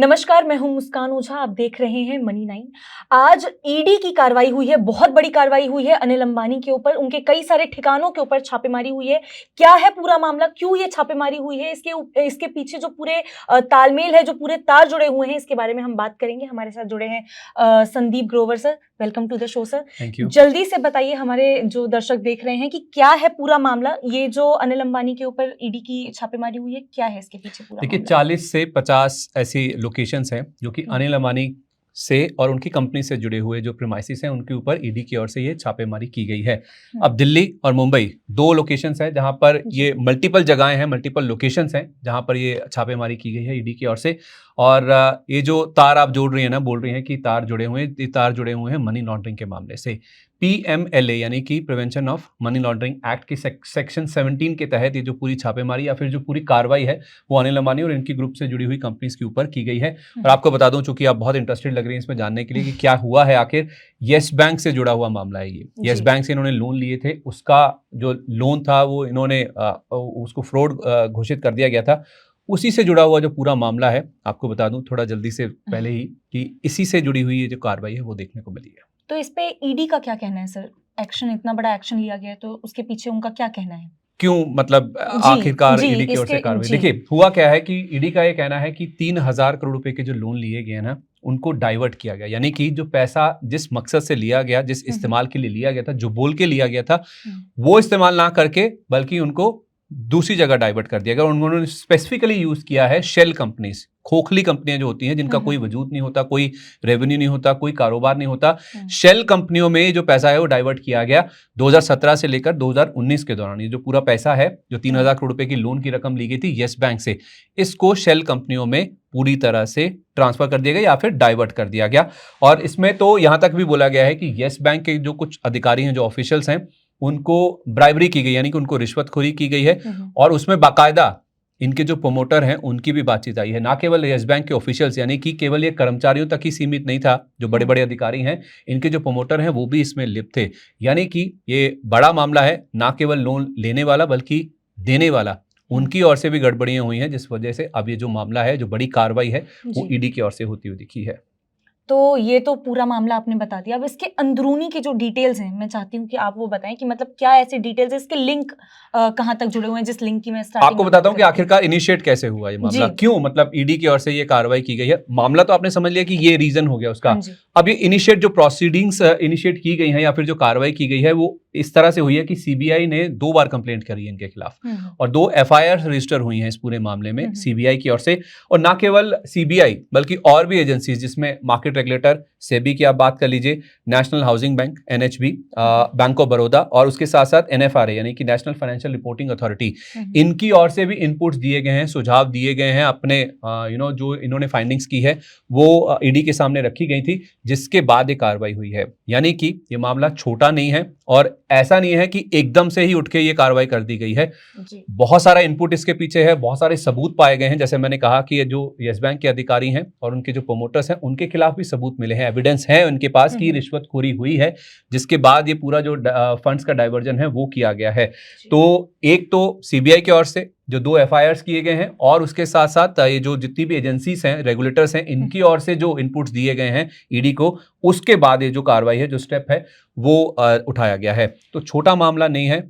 नमस्कार, मैं हूं मुस्कान ओझा। आप देख रहे हैं मनी 9। आज ईडी की कार्रवाई हुई है, बहुत बड़ी कार्रवाई हुई है अनिल अंबानी के ऊपर। उनके कई सारे ठिकानों के ऊपर छापेमारी हुई है। क्या है पूरा मामला, क्यों ये छापेमारी हुई है, इसके पीछे जो पूरे तालमेल है, जो पूरे तार जुड़े हुए हैं, इसके बारे में हम बात करेंगे। हमारे साथ जुड़े हैं Sandeep Grover sir. Welcome to the show sir. Thank you. जल्दी से बताइए, हमारे जो दर्शक देख रहे हैं, कि क्या है पूरा मामला। ये जो अनिल अंबानी के ऊपर ईडी की छापेमारी हुई है, क्या है इसके पीछे पूरा देखिए, मामला? 40 से 50 ऐसी लोकेशंस हैं जो कि अनिल अंबानी से और उनकी कंपनी से जुड़े हुए जो प्रीमाइसेस हैं उनके ऊपर ईडी की ओर से ये छापेमारी की गई है। अब दिल्ली और मुंबई दो लोकेशंस हैं जहां पर ये मल्टीपल जगहें हैं, मल्टीपल लोकेशंस हैं जहां पर ये छापेमारी की गई है ईडी की ओर से। और ये जो तार आप जोड़ रही हैं ना, बोल रही हैं कि तार जुड़े हुए हैं, ये तार जुड़े हुए हैं मनी लॉन्ड्रिंग के मामले से। PMLA यानी कि prevention of money laundering act की सेक्शन 17 के तहत ये जो पूरी छापेमारी या फिर जो पूरी कार्रवाई है वो अनिल अंबानी और इनकी ग्रुप से जुड़ी हुई कंपनीज के ऊपर की गई है। और आपको बता दूं, चूंकि आप बहुत इंटरेस्टेड लग रही हैं इसमें जानने के लिए कि क्या हुआ है आखिर, येस बैंक से जुड़ा हुआ मामला है ये। येस बैंक से इन्होंने लोन लिए थे, उसका जो लोन था वो इन्होंने उसको फ्रॉड घोषित कर दिया गया था। उसी से जुड़ा हुआ जो पूरा मामला है, आपको बता दूं थोड़ा जल्दी से पहले ही, कि इसी से जुड़ी हुई ये जो कार्रवाई है वो देखने को मिली है। तो इस पे ईडी का क्या कहना है सर? एक्शन, इतना बड़ा एक्शन लिया गया है, तो उसके पीछे उनका क्या कहना है? क्यों, मतलब आखिरकार ईडी की ओर से कार्रवाई। देखिए, हुआ क्या है कि ईडी का ये कहना है कि 3000 करोड़ रुपए के जो लोन लिए गए ना, उनको डाइवर्ट किया गया। यानी कि जो पैसा जिस मकसद से लिया गया, जिस इस्तेमाल के लिए लिया गया था, जो बोल के लिया गया था, वो इस्तेमाल ना करके बल्कि उनको दूसरी जगह डाइवर्ट कर दिया गया। और उन्होंने स्पेसिफिकली यूज किया है शेल कंपनीज, खोखली कंपनियां जो होती हैं जिनका कोई वजूद नहीं होता, कोई रेवेन्यू नहीं होता, कोई कारोबार नहीं होता। शेल कंपनियों में जो पैसा है वो डाइवर्ट किया गया 2017 से लेकर 2019 के दौरान। ये जो पूरा पैसा है, जो 3000 करोड़ रुपए की लोन की रकम ली गई थी येस बैंक से, इसको शेल कंपनियों में पूरी तरह से ट्रांसफर कर दिया गया या फिर डाइवर्ट कर दिया गया। और इसमें तो यहां तक भी बोला गया है कि येस बैंक के जो कुछ अधिकारी हैं, जो ऑफिशियल्स हैं, उनको ब्राइबरी की गई, यानी कि उनको रिश्वतखोरी की गई है। और उसमें बाकायदा इनके जो प्रोमोटर हैं उनकी भी बातचीत आई है। ना केवल येस बैंक के ऑफिशियल्स, यानी कि केवल ये कर्मचारियों तक ही सीमित नहीं था, जो बड़े बड़े अधिकारी हैं, इनके जो प्रोमोटर हैं वो भी इसमें लिप्त थे। यानी कि ये बड़ा मामला है, ना केवल लोन लेने वाला बल्कि देने वाला, उनकी ओर से भी गड़बड़ियां हुई हैं, जिस वजह से अब ये जो मामला है, जो बड़ी कार्रवाई है, वो ईडी की ओर से होती हुई दिखी है। तो ये तो पूरा मामला आपने बता दिया। अब इसके अंदरूनी की जो डिटेल्स हैं, मैं चाहती हूँ कि आप वो बताएं कि मतलब क्या ऐसी डिटेल्स है, इसके लिंक कहाँ तक जुड़े हुए हैं, जिस लिंक की मैं स्टार्टिंग आपको बताता हूँ कि आखिरकार इनिशिएट कैसे हुआ ये मामला, क्यों मतलब ईडी की ओर से ये कार्रवाई की गई है। मामला तो आपने समझ लिया कि ये रीजन हो गया उसका। अब ये इनिशिएट जो प्रोसीडिंग्स इनिशिएट की गई हैं या फिर जो कार्रवाई की गई है, वो इस तरह से हुई है कि सीबीआई ने 2 बार कंप्लेंट करी है इनके खिलाफ और 2 FIR रजिस्टर हुई हैं इस पूरे मामले में सीबीआई की ओर से। और ना केवल सीबीआई बल्कि और भी एजेंसीज, जिसमें मार्केट रेगुलेटर सेबी की आप बात कर लीजिए, national housing bank NHB, bank of Baroda, और उसके साथ साथ NFRA यानी कि नेशनल फाइनेंशियल रिपोर्टिंग अथॉरिटी, इनकी ओर से भी इनपुट्स दिए गए हैं, सुझाव दिए गए हैं। अपने जो इन्होंने फाइंडिंग्स की है वो ईडी के सामने रखी गई थी, जिसके बाद ये कार्रवाई हुई है। यानी कि ये मामला छोटा नहीं है और ऐसा नहीं है कि एकदम से ही उठ के ये कार्रवाई कर दी गई है। बहुत सारा इनपुट इसके पीछे है, बहुत सारे सबूत पाए गए हैं। जैसे मैंने कहा कि ये जो येस बैंक के अधिकारी हैं और उनके जो प्रोमोटर्स हैं, उनके खिलाफ भी सबूत मिले हैं, एविडेंस है उनके पास कि रिश्वतखोरी हुई है, जिसके बाद ये पूरा जो फंड्स का डाइवर्जन है वो किया गया है। तो एक तो सीबीआई की ओर से जो 2 FIRs किए गए हैं, और उसके साथ साथ ये जो जितनी भी एजेंसीज हैं, रेगुलेटर्स हैं, इनकी ओर से जो इनपुट्स दिए गए हैं ईडी को, उसके बाद ये जो कार्रवाई है, जो स्टेप है, वो उठाया गया है। तो छोटा मामला नहीं है,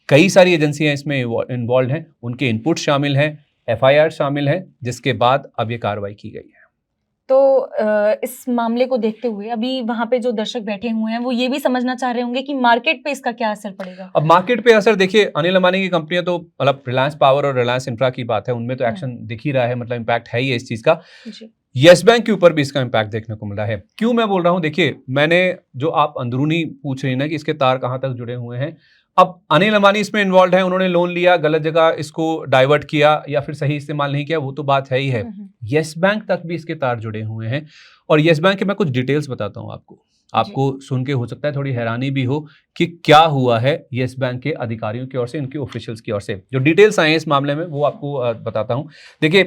कई सारी एजेंसियां इसमें इन्वॉल्व हैं, उनके इनपुट शामिल हैं, FIR शामिल हैं, जिसके बाद अब ये कार्रवाई की गई है। तो इस मामले को देखते हुए अभी वहां पे जो दर्शक बैठे हुए हैं वो ये भी समझना चाह रहे होंगे कि मार्केट पे इसका क्या असर पड़ेगा। अब मार्केट पे असर देखिए, अनिल अंबानी की कंपनियां तो, मतलब रिलायंस पावर और रिलायंस इंफ्रा की बात है, उनमें तो एक्शन दिख ही रहा है, मतलब इम्पैक्ट है ही है इस चीज का। येस बैंक के ऊपर भी इसका इम्पैक्ट देखने को मिला है। क्यों मैं बोल रहा हूं, देखिए, मैंने जो आप अंदरूनी पूछ रही ना कि इसके तार कहां तक जुड़े हुए हैं, अब अनिल अंबानी इसमें इन्वॉल्व है, उन्होंने लोन लिया, गलत जगह इसको डाइवर्ट किया या फिर सही इस्तेमाल नहीं किया, वो तो बात है ही है। येस बैंक तक भी इसके तार जुड़े हुए हैं। और येस बैंक के मैं कुछ डिटेल्स बताता हूं आपको सुन के हो सकता है थोड़ी हैरानी भी हो कि क्या हुआ है येस बैंक के अधिकारियों की ओर से, इनके ऑफिशियल्स की ओर से। जो डिटेल्स आए हैं इस मामले में वो आपको बताता हूं। देखिए,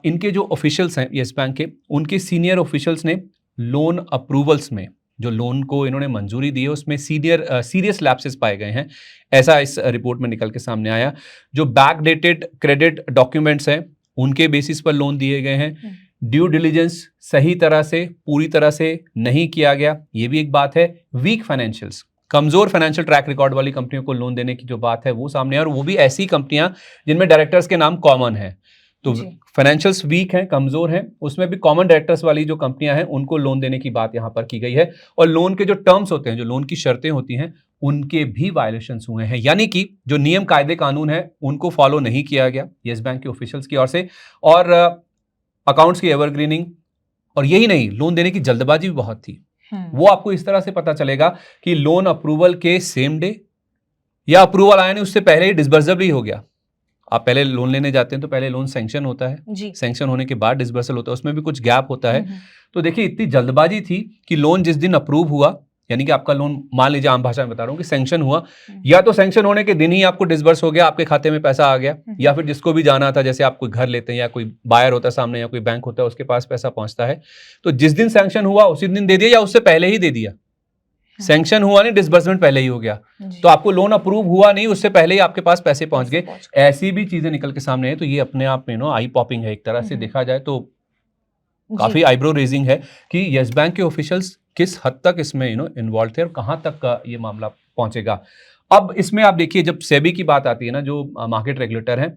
इनके जो ऑफिशियल्स हैं येस बैंक के, उनके सीनियर ऑफिशियल्स ने लोन अप्रूवल्स में, जो लोन को इन्होंने मंजूरी दी है, उसमें सीरियस लैप्सेस पाए गए हैं, ऐसा इस रिपोर्ट में निकल के सामने आया। जो बैकडेटेड क्रेडिट डॉक्यूमेंट्स हैं, उनके बेसिस पर लोन दिए गए हैं। ड्यू डिलिजेंस सही तरह से, पूरी तरह से नहीं किया गया, ये भी एक बात है। वीक फाइनेंशियल्स, कमजोर फाइनेंशियल ट्रैक रिकॉर्ड वाली कंपनियों को लोन देने की जो बात है वो सामने है, और वो भी ऐसी कंपनियां जिनमें डायरेक्टर्स के नाम कॉमन है। तो फाइनेंशियल्स वीक हैं, कमजोर हैं, उसमें भी कॉमन डायरेक्टर्स वाली जो कंपनियां हैं उनको लोन देने की बात यहां पर की गई है। और लोन के जो टर्म्स होते हैं, जो लोन की शर्तें होती हैं, उनके भी वायलेशंस हुए हैं, यानी कि जो नियम कायदे कानून है उनको फॉलो नहीं किया गया येस बैंक के ऑफिशियल्स की ओर से, और अकाउंट्स की एवरग्रीनिंग, और यही नहीं, लोन देने की जल्दबाजी भी बहुत थी। वो आपको इस तरह से पता चलेगा कि लोन अप्रूवल के सेम डे या अप्रूवल आया नहीं उससे पहले ही डिसबर्सल भी हो गया। आप पहले लोन लेने जाते हैं तो पहले लोन सैंक्शन होता है, सैंक्शन होने के बाद डिसबर्सल होता है, उसमें भी कुछ गैप होता है। तो देखिए इतनी जल्दबाजी थी कि लोन जिस दिन अप्रूव हुआ, यानी कि आपका लोन, मान लीजिए आम भाषा में बता रहा हूं कि सैंक्शन हुआ, या तो सैंक्शन होने के दिन ही आपको डिसबर्स हो गया, आपके खाते में पैसा आ गया, या फिर जिसको भी जाना था, जैसे आप कोई घर लेते हैं या कोई बायर होता है सामने या कोई बैंक होता है उसके पास पैसा पहुंचता है, तो जिस दिन सैंक्शन हुआ उसी दिन दे दिया या उससे पहले ही दे दिया। सैंक्शन हुआ नहीं, डिसबर्समेंट पहले ही हो गया, तो आपको लोन अप्रूव हुआ नहीं, उससे पहले ही आपके पास पैसे पहुंच गए। ऐसी भी चीजें निकल के सामने है, तो ये अपने आप में आई पॉपिंग है, एक तरह से देखा जाए तो काफी आईब्रो रेजिंग है कि येस बैंक के ऑफिशियल्स किस हद तक इसमें इन्वॉल्व थे और कहां तक का ये मामला पहुंचेगा। अब इसमें आप देखिए, जब सेबी की बात आती है ना, जो मार्केट रेगुलेटर है,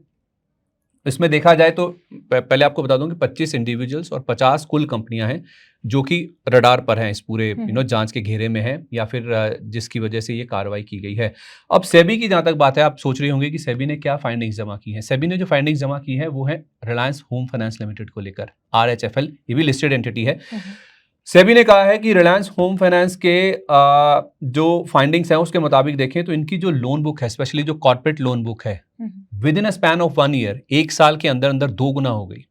इसमें देखा जाए तो पहले आपको बता दूं कि 25 इंडिविजुअल्स और 50 कुल कंपनियां हैं जो कि रडार पर हैं, इस पूरे जांच के घेरे में है, या फिर जिसकी वजह से ये कार्रवाई की गई है। अब सेबी की जहां तक बात है, आप सोच रहे होंगे कि सेबी ने क्या फाइंडिंग्स जमा की हैं। सेबी ने जो फाइंडिंग्स जमा की है वो है रिलायंस होम फाइनेंस लिमिटेड को लेकर, RHFL, ये भी लिस्टेड एंटिटी है। सेबी ने कहा है कि रिलायंस होम फाइनेंस के जो फाइंडिंग्स हैं उसके मुताबिक देखें तो इनकी जो लोन बुक है, स्पेशली जो कॉर्पोरेट लोन बुक है, with in a span of 1 year, 1 साल के अंदर अंदर 2 गुना हो गई।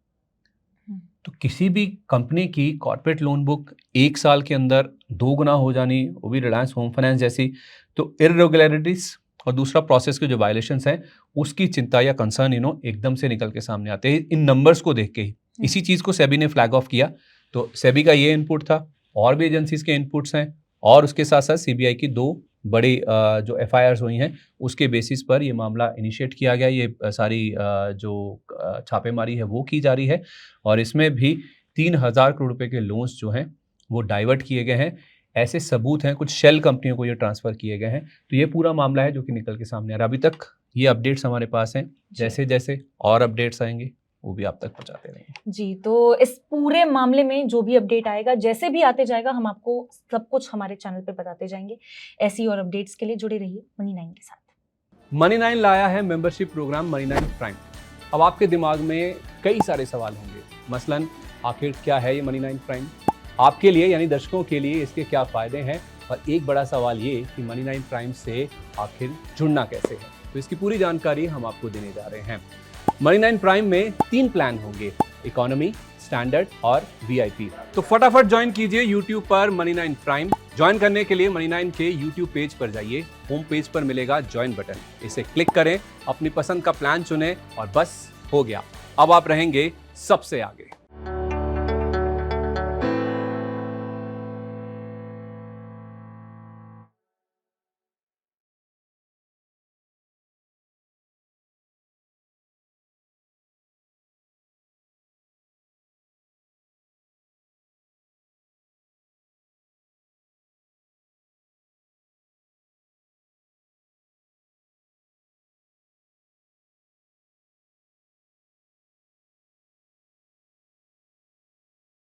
तो किसी भी कंपनी की कॉर्पोरेट लोन बुक 1 साल के अंदर 2 गुना हो जानी, वो भी रिलायंस होम फाइनेंस जैसी, तो इर्रेगुलरिटीज और दूसरा प्रोसेस के जो वायलेशंस हैं उसकी चिंता या कंसर्न एकदम से निकल के सामने आते हैं इन नंबर्स को देख के ही। इसी चीज को सेबी ने फ्लैग ऑफ किया। तो सेबी का ये इनपुट था, और भी एजेंसीज के इनपुट्स हैं, और उसके साथ साथ सीबीआई की 2 बड़ी जो FIRs हुई हैं उसके बेसिस पर ये मामला इनिशिएट किया गया। ये सारी जो छापेमारी है वो की जा रही है, और इसमें भी 3000 करोड़ रुपए के लोन्स जो हैं वो डाइवर्ट किए गए हैं। ऐसे सबूत हैं, कुछ शेल कंपनियों को ये ट्रांसफर किए गए हैं। तो ये पूरा मामला है जो कि निकल के सामने आ रहा है। अभी तक ये अपडेट्स हमारे पास हैं, जैसे जैसे और अपडेट्स आएंगे वो भी आप तक पहुंचाते रहेंगे। जी, तो इस पूरे मामले में जो भी अपडेट आएगा, जैसे भी आते जाएगा, हम आपको सब कुछ हमारे चैनल पे बताते जाएंगे। ऐसी और अपडेट्स के लिए जुड़े रहिए मनी 9 के साथ। मनी 9 लाया है मेंबरशिप प्रोग्राम मनी 9 प्राइम। अब आपके दिमाग में कई सारे सवाल होंगे, मसलन आखिर क्या है ये मनी 9 प्राइम, आपके लिए यानी दर्शकों के लिए इसके क्या फायदे हैं, और एक बड़ा सवाल ये कि मनी 9 प्राइम से आखिर जुड़ना कैसे है। तो इसकी पूरी जानकारी हम आपको देने जा रहे हैं। मनी 9 प्राइम में 3 प्लान होंगे, इकोनॉमी, स्टैंडर्ड और VIP। तो फटाफट ज्वाइन कीजिए YouTube पर मनी 9 प्राइम। ज्वाइन करने के लिए मनी 9 के YouTube पेज पर जाइए, होम पेज पर मिलेगा ज्वाइन बटन, इसे क्लिक करें, अपनी पसंद का प्लान चुनें और बस हो गया, अब आप रहेंगे सबसे आगे।